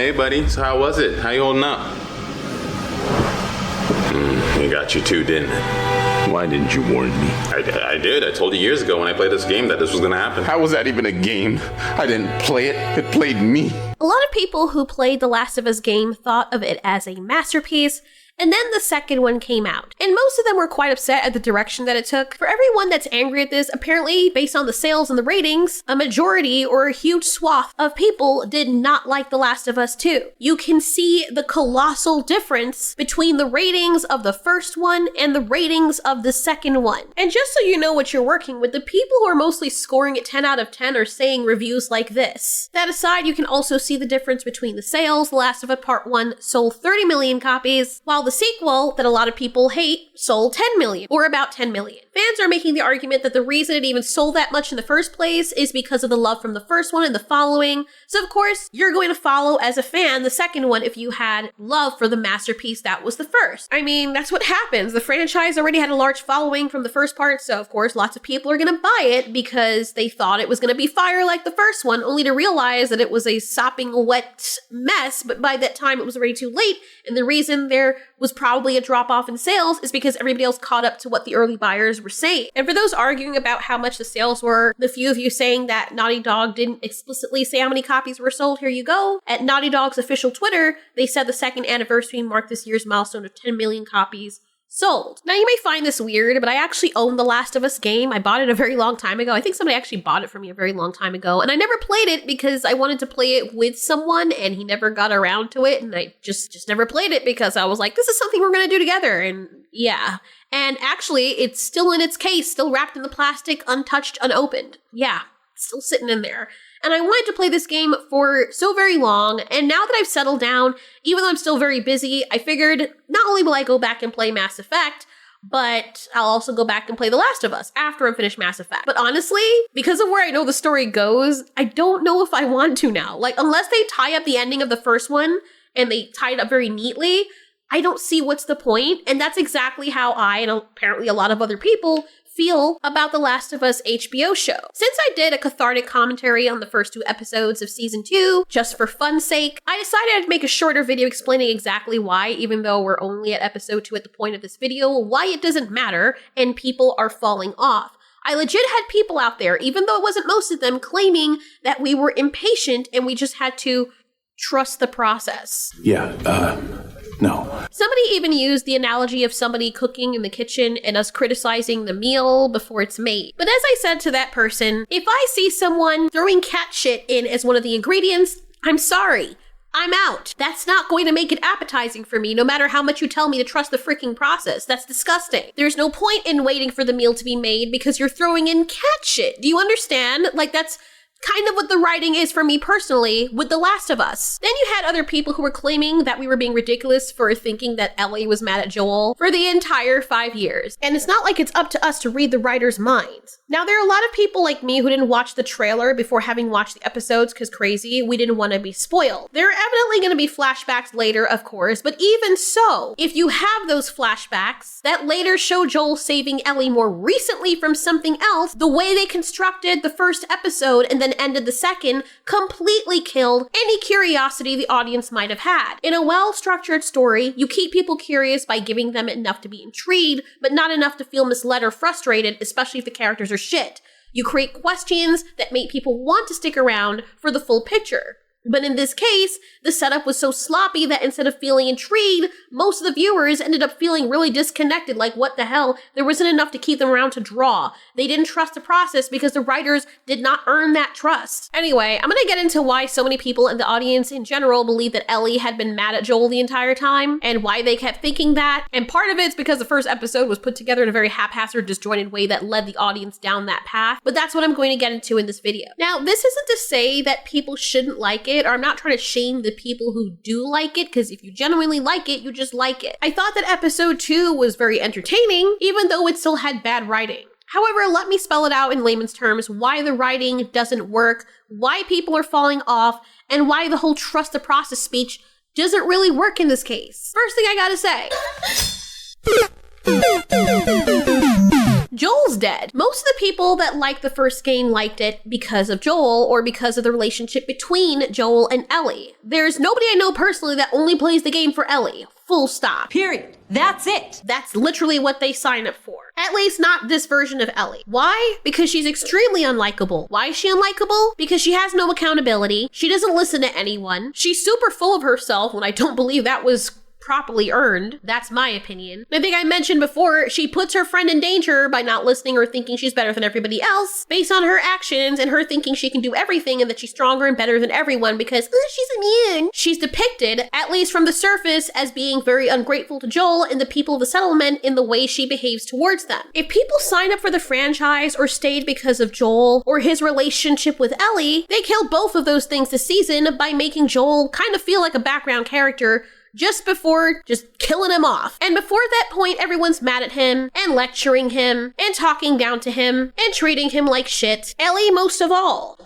Hey, buddy. So how was it? How you holding up? It got you too, didn't it? Why didn't you warn me? I did. I told you years ago when I played this game that this was going to happen. How was that even a game? I didn't play it. It played me. A lot of people who played The Last of Us game thought of it as a masterpiece, and then the second one came out. And most of them were quite upset at the direction that it took. For everyone that's angry at this, apparently, based on the sales and the ratings, a majority or a huge swath of people did not like The Last of Us 2. You can see the colossal difference between the ratings of the first one and the ratings of the second one. And just so you know what you're working with, the people who are mostly scoring it 10 out of 10 are saying reviews like this. That aside, you can also see the difference between the sales. The Last of Us Part 1 sold 30 million copies, while the sequel that a lot of people hate sold 10 million, or about 10 million. Fans are making the argument that the reason it even sold that much in the first place is because of the love from the first one and the following. So of course, you're going to follow as a fan the second one if you had love for the masterpiece that was the first. I mean, that's what happens. The franchise already had a large following from the first part, so of course lots of people are going to buy it because they thought it was going to be fire like the first one, only to realize that it was a sopping wet mess, but by that time it was already too late, and the reason there was probably a drop off in sales is because everybody else caught up to what the early buyers were saying. And for those arguing about how much the sales were, the few of you saying that Naughty Dog didn't explicitly say how many copies were sold, here you go. At Naughty Dog's official Twitter, they said the second anniversary marked this year's milestone of 10 million copies sold. Now you may find this weird, but I actually own The Last of Us game. I bought it a very long time ago. I think somebody actually bought it for me a very long time ago, and I never played it because I wanted to play it with someone and he never got around to it, and I just never played it because I was like, this is something we're gonna do together, and yeah. And actually, it's still in its case, still wrapped in the plastic, untouched, unopened. Yeah, still sitting in there. And I wanted to play this game for so very long, and now that I've settled down, even though I'm still very busy, I figured not only will I go back and play Mass Effect, but I'll also go back and play The Last of Us after I'm finished Mass Effect. But honestly, because of where I know the story goes, I don't know if I want to now. Like, unless they tie up the ending of the first one, and they tie it up very neatly, I don't see what's the point, and that's exactly how I, and apparently a lot of other people, feel about The Last of Us HBO show. Since I did a cathartic commentary on the first 2 episodes of season 2, just for fun's sake, I decided I'd make a shorter video explaining exactly why, even though we're only at episode 2 at the point of this video, why it doesn't matter and people are falling off. I legit had people out there, even though it wasn't most of them, claiming that we were impatient and we just had to trust the process. No. Somebody even used the analogy of somebody cooking in the kitchen and us criticizing the meal before it's made. But as I said to that person, if I see someone throwing cat shit in as one of the ingredients, I'm sorry. I'm out. That's not going to make it appetizing for me, no matter how much you tell me to trust the freaking process. That's disgusting. There's no point in waiting for the meal to be made because you're throwing in cat shit. Do you understand? Like, that's kind of what the writing is for me personally with The Last of Us. Then you had other people who were claiming that we were being ridiculous for thinking that Ellie was mad at Joel for the entire 5 years. And it's not like it's up to us to read the writer's minds. Now, there are a lot of people like me who didn't watch the trailer before having watched the episodes because crazy, we didn't want to be spoiled. There are evidently going to be flashbacks later, of course, but even so, if you have those flashbacks that later show Joel saving Ellie more recently from something else, the way they constructed the first episode and then ended the second completely killed any curiosity the audience might have had. In a well-structured story, you keep people curious by giving them enough to be intrigued, but not enough to feel misled or frustrated, especially if the characters are shit. You create questions that make people want to stick around for the full picture. But in this case, the setup was so sloppy that instead of feeling intrigued, most of the viewers ended up feeling really disconnected, like what the hell, there wasn't enough to keep them around to draw. They didn't trust the process because the writers did not earn that trust. Anyway, I'm gonna get into why so many people in the audience in general believe that Ellie had been mad at Joel the entire time, and why they kept thinking that. And part of it's because the first episode was put together in a very haphazard, disjointed way that led the audience down that path. But that's what I'm going to get into in this video. Now, this isn't to say that people shouldn't like it, or I'm not trying to shame the people who do like it, because if you genuinely like it, you just like it. I thought that episode 2 was very entertaining, even though it still had bad writing. However, let me spell it out in layman's terms why the writing doesn't work, why people are falling off, and why the whole trust the process speech doesn't really work in this case. First thing I gotta say, Joel's dead. Most of the people that liked the first game liked it because of Joel or because of the relationship between Joel and Ellie. There's nobody I know personally that only plays the game for Ellie. Full stop. Period. That's it. That's literally what they sign up for. At least not this version of Ellie. Why? Because she's extremely unlikable. Why is she unlikable? Because she has no accountability. She doesn't listen to anyone. She's super full of herself when I don't believe that was properly earned. That's my opinion. I think I mentioned before, she puts her friend in danger by not listening or thinking she's better than everybody else based on her actions and her thinking she can do everything and that she's stronger and better than everyone because she's immune. She's depicted, at least from the surface, as being very ungrateful to Joel and the people of the settlement in the way she behaves towards them. If people sign up for the franchise or stayed because of Joel or his relationship with Ellie, they killed both of those things this season by making Joel kind of feel like a background character just before just killing him off. And before that point, everyone's mad at him and lecturing him and talking down to him and treating him like shit. Ellie most of all.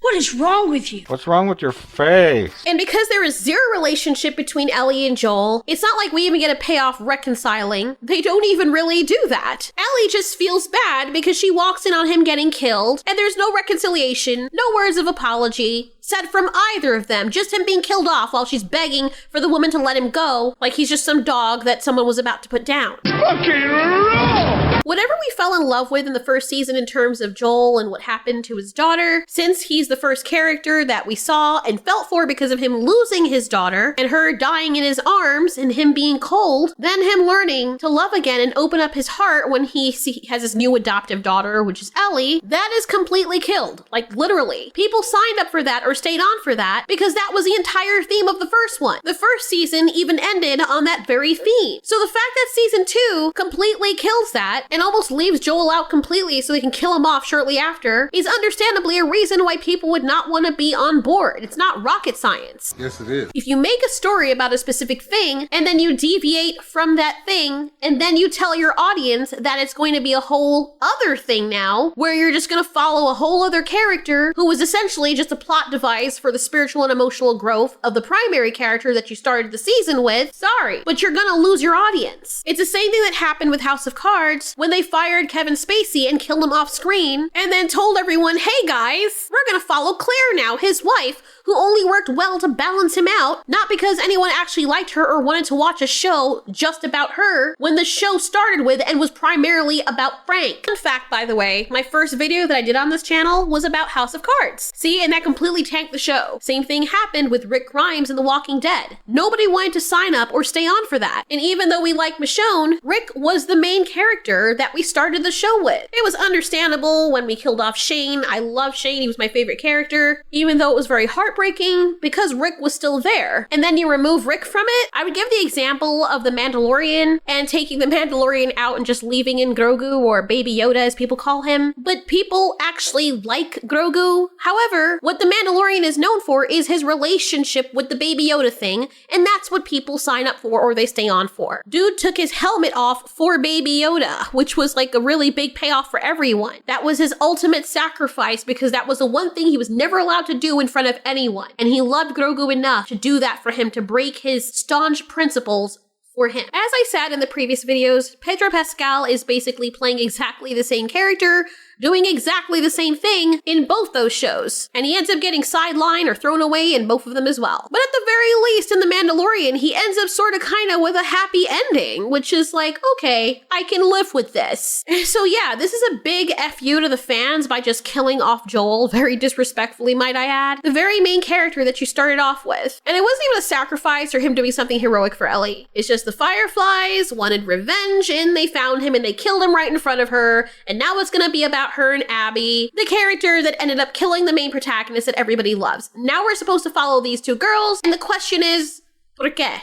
What is wrong with you? What's wrong with your face? And because there is zero relationship between Ellie and Joel, it's not like we even get a payoff reconciling. They don't even really do that. Ellie just feels bad because she walks in on him getting killed, and there's no reconciliation, no words of apology said from either of them, just him being killed off while she's begging for the woman to let him go, like he's just some dog that someone was about to put down. Fucking roll! Whatever we fell in love with in the first season in terms of Joel and what happened to his daughter, since he's the first character that we saw and felt for because of him losing his daughter and her dying in his arms and him being cold, then him learning to love again and open up his heart when he has his new adoptive daughter, which is Ellie, that is completely killed. Like literally. People signed up for that or stayed on for that because that was the entire theme of the first one. The first season even ended on that very theme. So the fact that season 2 completely kills that and almost leaves Joel out completely so they can kill him off shortly after is understandably a reason why people would not want to be on board. It's not rocket science. Yes, it is. If you make a story about a specific thing and then you deviate from that thing and then you tell your audience that it's going to be a whole other thing now where you're just going to follow a whole other character who was essentially just a plot device for the spiritual and emotional growth of the primary character that you started the season with, sorry, but you're gonna lose your audience. It's the same thing that happened with House of Cards when they fired Kevin Spacey and killed him off screen and then told everyone, hey guys, we're gonna follow Claire now, his wife, who only worked well to balance him out, not because anyone actually liked her or wanted to watch a show just about her when the show started with and was primarily about Frank. Fun fact, by the way, my first video that I did on this channel was about House of Cards. See, and that completely tanked the show. Same thing happened with Rick Grimes in The Walking Dead. Nobody wanted to sign up or stay on for that. And even though we like Michonne, Rick was the main character that we started the show with. It was understandable when we killed off Shane. I love Shane. He was my favorite character, even though it was very heartbreaking because Rick was still there. And then you remove Rick from it. I would give the example of The Mandalorian and taking the Mandalorian out and just leaving in Grogu, or Baby Yoda as people call him. But people actually like Grogu. However, what The Mandalorian is known for is his relationship with the Baby Yoda thing, and that's what people sign up for or they stay on for. Dude took his helmet off for Baby Yoda, which was like a really big payoff for everyone. That was his ultimate sacrifice because that was the one thing he was never allowed to do in front of anyone. And he loved Grogu enough to do that for him, to break his staunch principles for him. As I said in the previous videos, Pedro Pascal is basically playing exactly the same character, doing exactly the same thing in both those shows. And he ends up getting sidelined or thrown away in both of them as well. But at the very least, in The Mandalorian, he ends up sort of kind of with a happy ending, which is like, okay, I can live with this. So yeah, this is a big FU to the fans by just killing off Joel, very disrespectfully, might I add, the very main character that you started off with. And it wasn't even a sacrifice or him doing something heroic for Ellie. It's just the Fireflies wanted revenge and they found him and they killed him right in front of her. And now it's gonna be about her and Abby, the character that ended up killing the main protagonist that everybody loves. Now we're supposed to follow these two girls, and the question is, ¿por qué?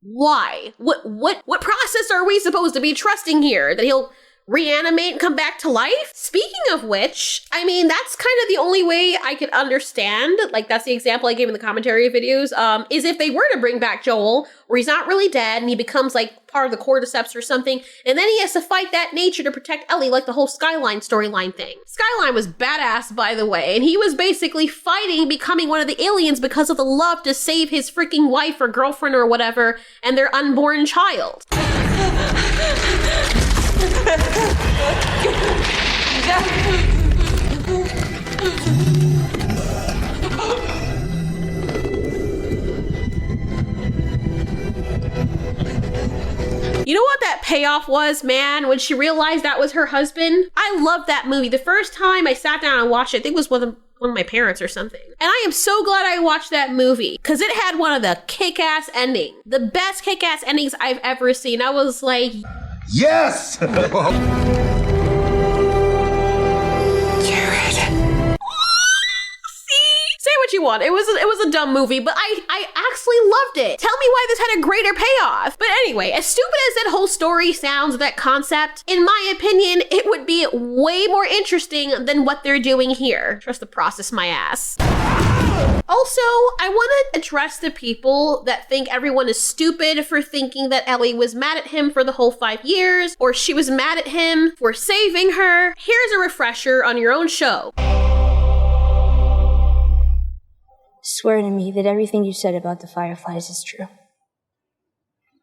Why? What process are we supposed to be trusting here? That he'll reanimate and come back to life? Speaking of which, I mean, that's kind of the only way I could understand, like that's the example I gave in the commentary videos, is if they were to bring back Joel, where he's not really dead and he becomes like part of the cordyceps or something, and then he has to fight that nature to protect Ellie, like the whole Skyline storyline thing. Skyline was badass, by the way, and he was basically fighting becoming one of the aliens because of the love to save his freaking wife or girlfriend or whatever and their unborn child. You know what that payoff was, man, when she realized that was her husband? I love that movie. The first time I sat down and watched it, I think it was one of my parents or something. And I am so glad I watched that movie because it had one of the kick-ass endings. The best kick-ass endings I've ever seen. I was like, yes! say what you want. It was a dumb movie, but I actually loved it. Tell me why this had a greater payoff. But anyway, as stupid as that whole story sounds, that concept, in my opinion, it would be way more interesting than what they're doing here. Trust the process, my ass. Also, I want to address the people that think everyone is stupid for thinking that Ellie was mad at him for the whole 5 years, or she was mad at him for saving her. Here's a refresher on your own show. Swear to me that everything you said about the Fireflies is true.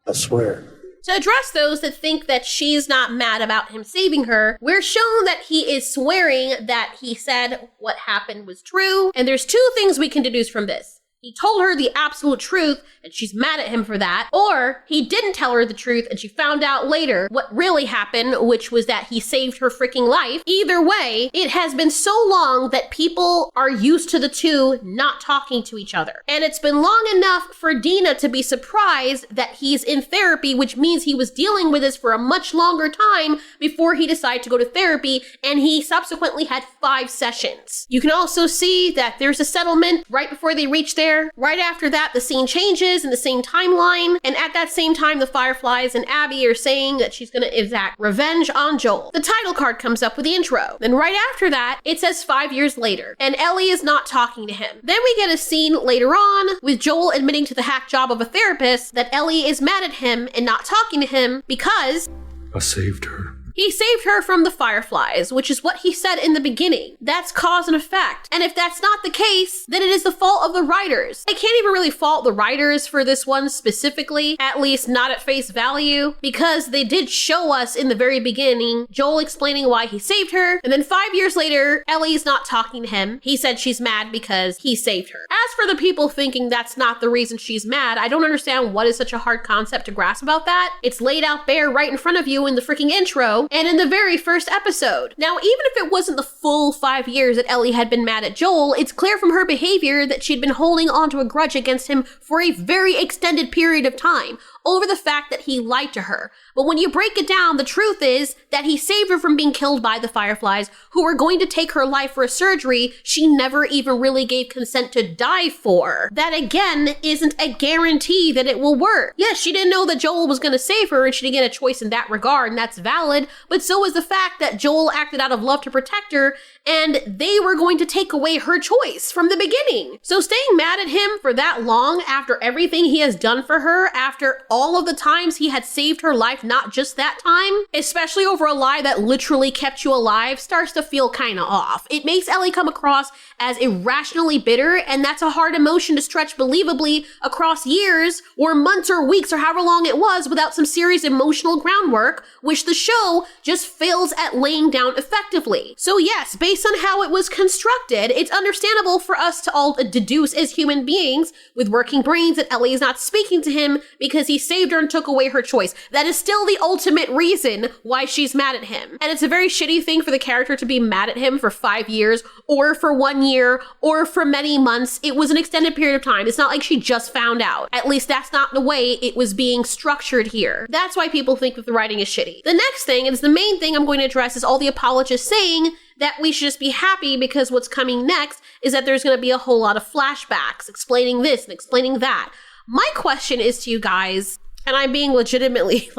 I swear. To address those that think that she's not mad about him saving her, we're shown that he is swearing that he said what happened was true. And there's two things we can deduce from this. He told her the absolute truth and she's mad at him for that. Or he didn't tell her the truth and she found out later what really happened, which was that he saved her freaking life. Either way, it has been so long that people are used to the two not talking to each other. And it's been long enough for Dina to be surprised that he's in therapy, which means he was dealing with this for a much longer time before he decided to go to therapy, and he subsequently had 5 sessions. You can also see that there's a settlement right before they reach there. Right after that, the scene changes in the same timeline, and at that same time, the Fireflies and Abby are saying that she's gonna exact revenge on Joel. The title card comes up with the intro. Then right after that, it says 5 years later, and Ellie is not talking to him. Then we get a scene later on with Joel admitting to the hack job of a therapist that Ellie is mad at him and not talking to him because I saved her. he saved her from the Fireflies, which is what he said in the beginning. That's cause and effect. And if that's not the case, then it is the fault of the writers. I can't even really fault the writers for this one specifically, at least not at face value, because they did show us in the very beginning Joel explaining why he saved her, and then 5 years later, Ellie's not talking to him. He said she's mad because he saved her. As for the people thinking that's not the reason she's mad, I don't understand what is such a hard concept to grasp about that. It's laid out bare right in front of you in the freaking intro, and in the very first episode. Now, even if it wasn't the full 5 years that Ellie had been mad at Joel, it's clear from her behavior that she'd been holding on to a grudge against him for a very extended period of time over the fact that he lied to her. But when you break it down, the truth is that he saved her from being killed by the Fireflies, who were going to take her life for a surgery she never even really gave consent to die for. That again isn't a guarantee that it will work. Yes, she didn't know that Joel was going to save her and she didn't get a choice in that regard, and that's valid, but so is the fact that Joel acted out of love to protect her, and they were going to take away her choice from the beginning. So staying mad at him for that long after everything he has done for her, after all of the times he had saved her life, not just that time, especially over a lie that literally kept you alive, starts to feel kind of off. It makes Ellie come across as irrationally bitter, and that's a hard emotion to stretch believably across years or months or weeks or however long it was without some serious emotional groundwork, which the show just fails at laying down effectively. So yes, based on how it was constructed, it's understandable for us to all deduce as human beings with working brains that Ellie is not speaking to him because he saved her and took away her choice. That is still the ultimate reason why she's mad at him. And it's a very shitty thing for the character to be mad at him for 5 years or for 1 year or for many months. It was an extended period of time. It's not like she just found out. At least that's not the way it was being structured here. That's why people think that the writing is shitty. The next thing, and it's the main thing I'm going to address, is all the apologists saying that we should just be happy because what's coming next is that there's going to be a whole lot of flashbacks explaining this and explaining that. My question is to you guys, and I'm being legitimately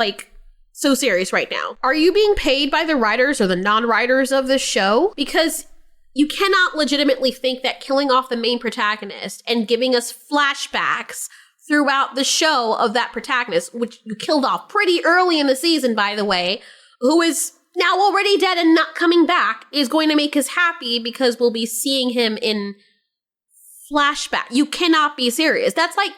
so serious right now. Are you being paid by the writers or the non-writers of this show? Because you cannot legitimately think that killing off the main protagonist and giving us flashbacks throughout the show of that protagonist, which you killed off pretty early in the season, by the way, who is now already dead and not coming back, is going to make us happy because we'll be seeing him in flashback. You cannot be serious. That's like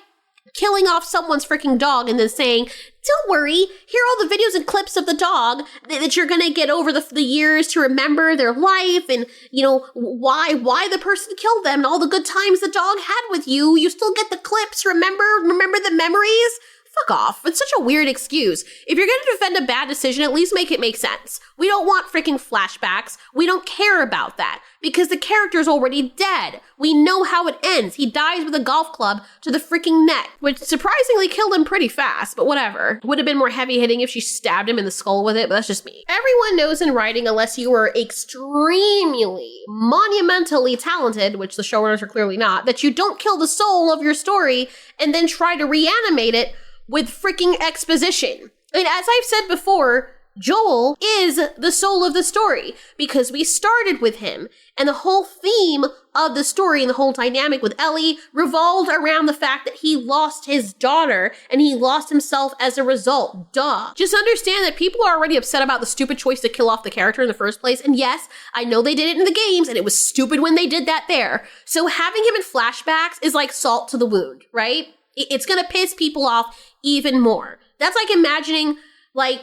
killing off someone's freaking dog and then saying, don't worry, here are all the videos and clips of the dog that you're gonna get over the years to remember their life and, you know, why the person killed them and all the good times the dog had with you. You still get the clips, remember the memories? Fuck off. It's such a weird excuse. If you're gonna defend a bad decision, at least make it make sense. We don't want freaking flashbacks. We don't care about that because the character's already dead. We know how it ends. He dies with a golf club to the freaking neck, which surprisingly killed him pretty fast, but whatever. Would have been more heavy hitting if she stabbed him in the skull with it, but that's just me. Everyone knows in writing, unless you were extremely, monumentally talented, which the showrunners are clearly not, that you don't kill the soul of your story and then try to reanimate it with freaking exposition. And as I've said before, Joel is the soul of the story because we started with him and the whole theme of the story and the whole dynamic with Ellie revolved around the fact that he lost his daughter and he lost himself as a result. Duh. Just understand that people are already upset about the stupid choice to kill off the character in the first place. And yes, I know they did it in the games and it was stupid when they did that there. So having him in flashbacks is like salt to the wound, right? It's gonna piss people off even more. That's like imagining, like,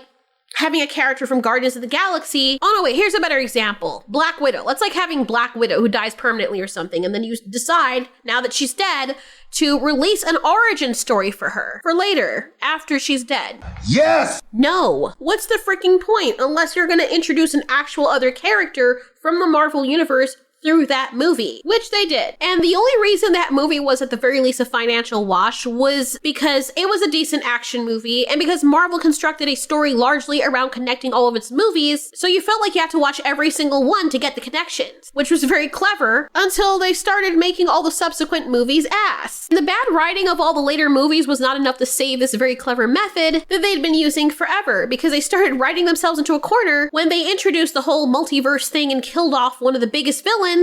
having a character from Guardians of the Galaxy. Oh no, wait, here's a better example. Black Widow. That's like having Black Widow who dies permanently or something, and then you decide, now that she's dead, to release an origin story for her for later, after she's dead. Yes! No. What's the freaking point unless you're gonna introduce an actual other character from the Marvel Universe through that movie, which they did. And the only reason that movie was at the very least a financial wash was because it was a decent action movie and because Marvel constructed a story largely around connecting all of its movies, so you felt like you had to watch every single one to get the connections, which was very clever until they started making all the subsequent movies ass. And the bad writing of all the later movies was not enough to save this very clever method that they'd been using forever because they started writing themselves into a corner when they introduced the whole multiverse thing and killed off one of the biggest villains. So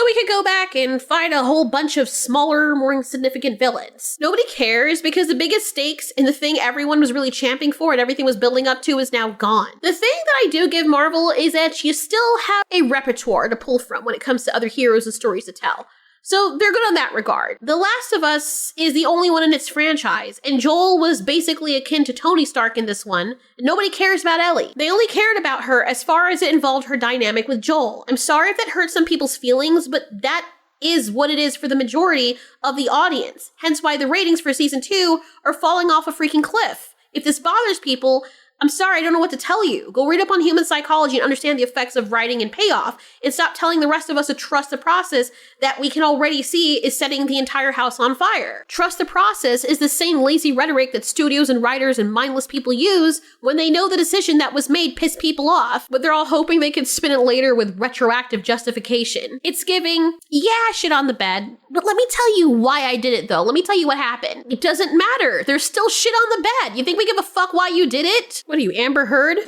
we could go back and find a whole bunch of smaller, more insignificant villains. Nobody cares because the biggest stakes in the thing everyone was really champing for and everything was building up to is now gone. The thing that I do give Marvel is that you still have a repertoire to pull from when it comes to other heroes and stories to tell. So they're good on that regard. The Last of Us is the only one in its franchise, and Joel was basically akin to Tony Stark in this one. Nobody cares about Ellie. They only cared about her as far as it involved her dynamic with Joel. I'm sorry if that hurt some people's feelings, but that is what it is for the majority of the audience. Hence why the ratings for season 2 are falling off a freaking cliff. If this bothers people, I'm sorry, I don't know what to tell you. Go read up on human psychology and understand the effects of writing and payoff, and stop telling the rest of us to trust the process that we can already see is setting the entire house on fire. Trust the process is the same lazy rhetoric that studios and writers and mindless people use when they know the decision that was made pissed people off, but they're all hoping they can spin it later with retroactive justification. It's giving, yeah, shit on the bed, but let me tell you why I did it though. Let me tell you what happened. It doesn't matter. There's still shit on the bed. You think we give a fuck why you did it? What are you, Amber Heard?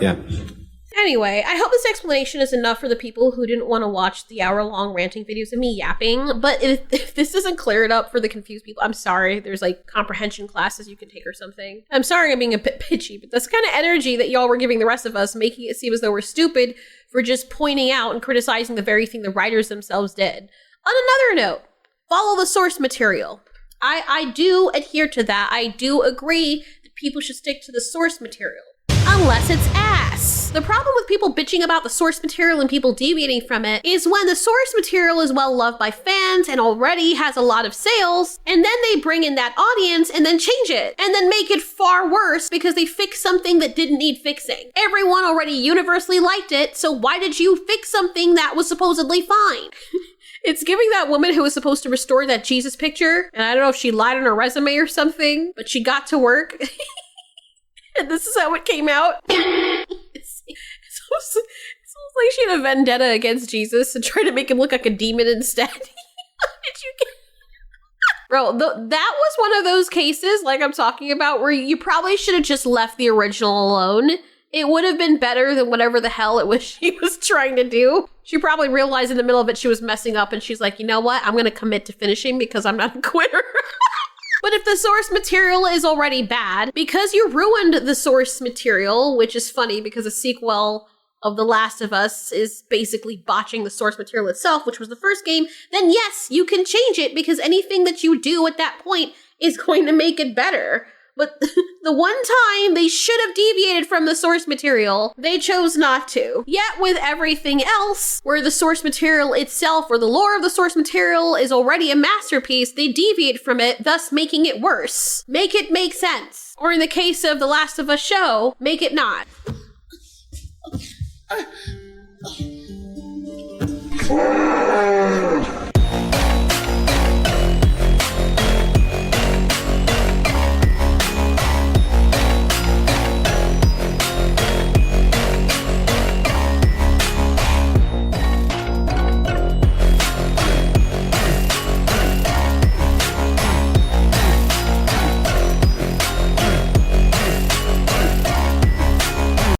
Yeah. Anyway, I hope this explanation is enough for the people who didn't want to watch the hour-long ranting videos of me yapping, but if this doesn't clear it up for the confused people, I'm sorry. There's like comprehension classes you can take or something. I'm sorry I'm being a bit pitchy, but that's the kind of energy that y'all were giving the rest of us, making it seem as though we're stupid for just pointing out and criticizing the very thing the writers themselves did. On another note, follow the source material. I do adhere to that. I do agree that people should stick to the source material. Unless it's ass. The problem with people bitching about the source material and people deviating from it is when the source material is well loved by fans and already has a lot of sales, and then they bring in that audience and then change it, and then make it far worse because they fixed something that didn't need fixing. Everyone already universally liked it, so why did you fix something that was supposedly fine? It's giving that woman who was supposed to restore that Jesus picture, and I don't know if she lied on her resume or something, but she got to work. And this is how it came out. It's like she had a vendetta against Jesus and tried to make him look like a demon instead. Did you get... Bro, that was one of those cases, like I'm talking about, where you probably should have just left the original alone. It would have been better than whatever the hell it was she was trying to do. She probably realized in the middle of it she was messing up, and she's like, you know what? I'm going to commit to finishing because I'm not a quitter. But if the source material is already bad, because you ruined the source material, which is funny because a sequel of The Last of Us is basically botching the source material itself, which was the first game, then yes, you can change it because anything that you do at that point is going to make it better. But the one time they should have deviated from the source material, they chose not to. Yet with everything else, where the source material itself or the lore of the source material is already a masterpiece, they deviate from it, thus making it worse. Make it make sense. Or in the case of The Last of Us show, make it not.